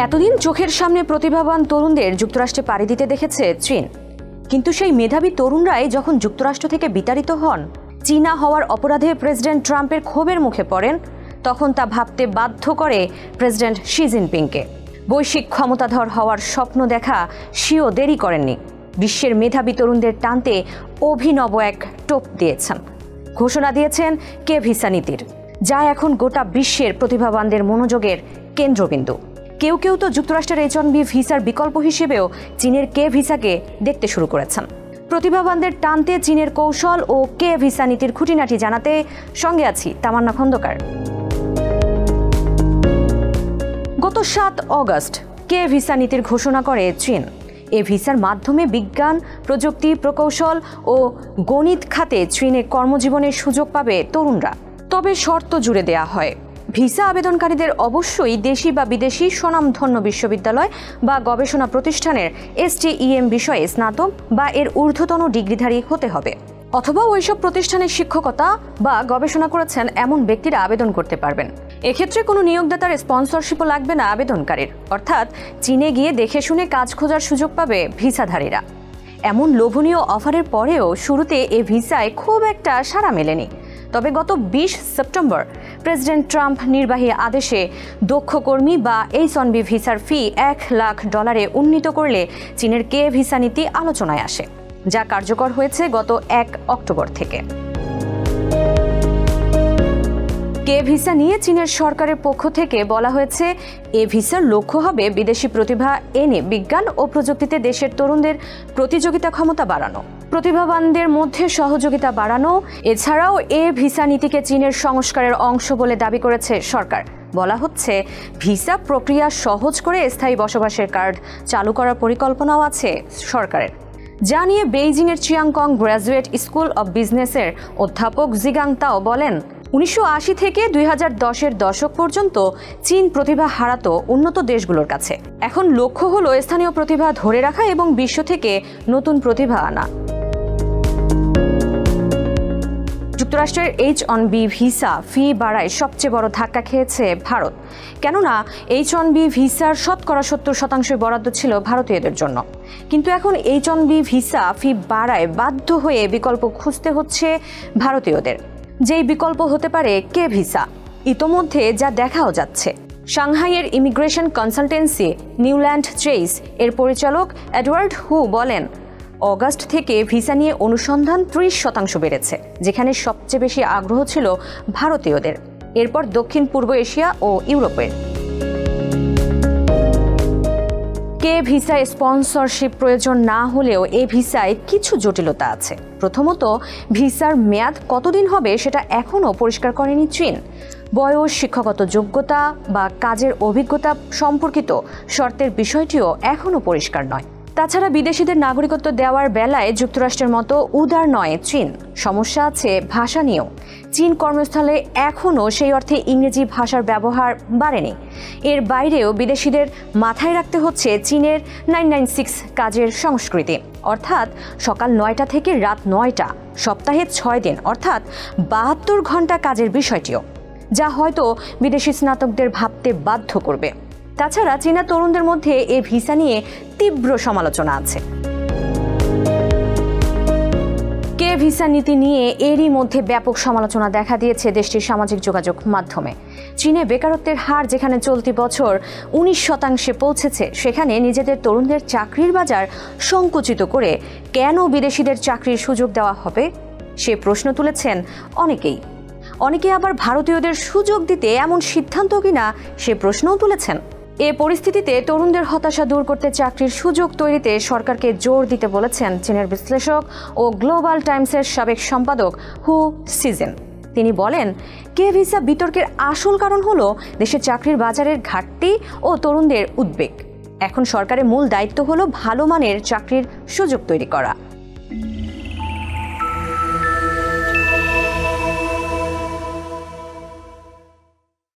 এতদিন চোখের সামনে প্রতিভাবান তরুণদের যুক্তরাষ্ট্রে পাড়ি দিতে দেখেছে চীন, কিন্তু সেই মেধাবী তরুণরাই যখন যুক্তরাষ্ট্র থেকে বিতাড়িত হন, চীনা হওয়ার অপরাধে প্রেসিডেন্ট ট্রাম্পের ক্ষোভের মুখে পড়েন, তখন তা ভাবতে বাধ্য করে প্রেসিডেন্ট শি জিনপিংকে। বৈশ্বিক ক্ষমতাধর হওয়ার স্বপ্ন দেখা শিও দেরি করেননি, বিশ্বের মেধাবী তরুণদের টানতে অভিনব এক টোপ দিয়েছেন। ঘোষণা দিয়েছেন কে ভিসা নীতির, যা এখন গোটা বিশ্বের প্রতিভাবানদের মনোযোগের কেন্দ্রবিন্দু। কেউ কেউ তো যুক্তরাষ্ট্রের H-1B ভিসার বিকল্প হিসেবেও চীনের কে ভিসাকে দেখতে শুরু করেছেন। প্রতিভাবানদের টানতে চীনের কৌশল ও কে ভিসা নীতির খুঁটিনাটি জানাতে সঙ্গে আছি তামান্না খন্দকার। গত 7 অগস্ট কে ভিসা নীতির ঘোষণা করে চীন। এ ভিসার মাধ্যমে বিজ্ঞান, প্রযুক্তি, প্রকৌশল ও গণিত খাতে চীনে কর্মজীবনের সুযোগ পাবে তরুণরা। তবে শর্ত জুড়ে দেয়া হয়, ভিসা আবেদনকারীদের অবশ্যই দেশি বা বিদেশি স্বনামধন্য বিশ্ববিদ্যালয় বা গবেষণা প্রতিষ্ঠানের STEM বিষয়ে স্নাতক বা এর ঊর্ধ্বতন ডিগ্রিধারী হতে হবে, অথবা ওইসব প্রতিষ্ঠানের শিক্ষকতা বা গবেষণা করেছেন এমন ব্যক্তিরা আবেদন করতে পারবেন। এক্ষেত্রে কোনো নিয়োগদাতার স্পন্সরশিপও লাগবে না আবেদনকারীর, অর্থাৎ চীনে গিয়ে দেখে শুনে কাজ খোঁজার সুযোগ পাবে ভিসাধারীরা। এমন লোভনীয় অফারের পরেও শুরুতে এ ভিসায় খুব একটা সাড়া মেলেনি। তবে গত 20 সেপ্টেম্বর প্রেসিডেন্ট ট্রাম্প নির্বাহী আদেশে দক্ষ কর্মী বা H-1B ভিসার ফি $1 লাখ উন্নীত করলে চীনের কে ভিসা নীতি আলোচনায় আসে, যা কার্যকর হয়েছে গত 1 অক্টোবর থেকে। কে ভিসা নিয়ে চীনের সরকারের পক্ষ থেকে বলা হয়েছে, এ ভিসার লক্ষ্য হবে বিদেশি প্রতিভা এনে বিজ্ঞান ও প্রযুক্তিতে দেশের তরুণদের প্রতিযোগিতা ক্ষমতা বাড়ানো, প্রতিভাবানদের মধ্যে সহযোগিতা বাড়ানো। এছাড়াও এ ভিসা নীতিকে চীনের সংস্কারের অংশ বলে দাবি করেছে সরকার। বলা হচ্ছে, ভিসা প্রক্রিয়া সহজ করে স্থায়ী বসবাসের কার্ড চালু করার পরিকল্পনাও আছে সরকারের। যা নিয়ে বেইজিংয়ের চিয়াংকং গ্র্যাজুয়েট স্কুল অব বিজনেসের অধ্যাপক জিগাং তাও বলেন, 1980 থেকে 2010-এর দশক পর্যন্ত চীন প্রতিভা হারাতো উন্নত দেশগুলোর কাছে। এখন লক্ষ্য হলো স্থানীয় প্রতিভা ধরে রাখা এবং বিশ্ব থেকে নতুন প্রতিভা আনা। যুক্তরাষ্ট্রের H-1B ভিসা ফি বাড়ায় সবচেয়ে বড় ধাক্কা খেয়েছে ভারত, কেননা H-1B ভিসার 70% বরাদ্দ ছিল ভারতীয়দের জন্য। কিন্তু এখন H-1B ভিসা ফি বাড়ায় বাধ্য হয়ে বিকল্প খুঁজতে হচ্ছে ভারতীয়দের, যেই বিকল্প হতে পারে কে ভিসা। ইতোমধ্যে যা দেখাও যাচ্ছে, সাংহাইয়ের ইমিগ্রেশন কনসালটেন্সি নিউল্যান্ড চেইস এর পরিচালক এডওয়ার্ড হু বলেন, অগাস্ট থেকে ভিসা নিয়ে অনুসন্ধান 30% বেড়েছে, যেখানে সবচেয়ে বেশি আগ্রহ ছিল ভারতীয়দের, এরপর দক্ষিণ পূর্ব এশিয়া ও ইউরোপের। কে ভিসায় স্পন্সরশিপ প্রয়োজন না হলেও এই ভিসায় কিছু জটিলতা আছে। প্রথমত, ভিসার মেয়াদ কতদিন হবে সেটা এখনও পরিষ্কার করেনি চীন। বয়স, শিক্ষাগত যোগ্যতা বা কাজের অভিজ্ঞতা সম্পর্কিত শর্তের বিষয়টিও এখনও পরিষ্কার নয়। তাছাড়া বিদেশিদের নাগরিকত্ব দেওয়ার বেলায় যুক্তরাষ্ট্রের মতো উদার নয় চীন। সমস্যা আছে ভাষা নিয়েও। চীন কর্মস্থলে এখনও সেই অর্থে ইংরেজি ভাষার ব্যবহার বাড়েনি। এর বাইরেও বিদেশিদের মাথায় রাখতে হচ্ছে চীনের 996 কাজের সংস্কৃতি, অর্থাৎ সকাল 9টা থেকে রাত 9টা, সপ্তাহে 6 দিন, অর্থাৎ 72 ঘন্টা কাজের বিষয়টিও, যা হয়তো বিদেশি স্নাতকদের ভাবতে বাধ্য করবে। তাছাড়া চীনা তরুণদের মধ্যে এ ভিসা নিয়ে তীব্র সমালোচনা আছে। কে ভিসা নীতি নিয়ে এরই মধ্যে ব্যাপক সমালোচনা দেখা দিয়েছে দেশটির সামাজিক যোগাযোগ মাধ্যমে। চীনে বেকারত্বের হার যেখানে চলতি বছর 19% পৌঁছেছে, সেখানে নিজেদের তরুণদের চাকরির বাজার সংকুচিত করে কেন বিদেশিদের চাকরির সুযোগ দেওয়া হবে সে প্রশ্ন তুলেছেন অনেকেই। অনেকে আবার ভারতীয়দের সুযোগ দিতে এমন সিদ্ধান্ত কিনা সে প্রশ্নও তুলেছেন। এ পরিস্থিতিতে তরুণদের হতাশা দূর করতে চাকরির সুযোগ তৈরিতে সরকারকে জোর দিতে বলেছেন চীনের বিশ্লেষক ও গ্লোবাল টাইমসের সাবেক সম্পাদক হু সিজেন। তিনি বলেন, কে ভিসা বিতর্কের আসল কারণ হলো দেশের চাকরির বাজারের ঘাটতি ও তরুণদের উদ্বেগ। এখন সরকারের মূল দায়িত্ব হলো ভালো মানের চাকরির সুযোগ তৈরি করা।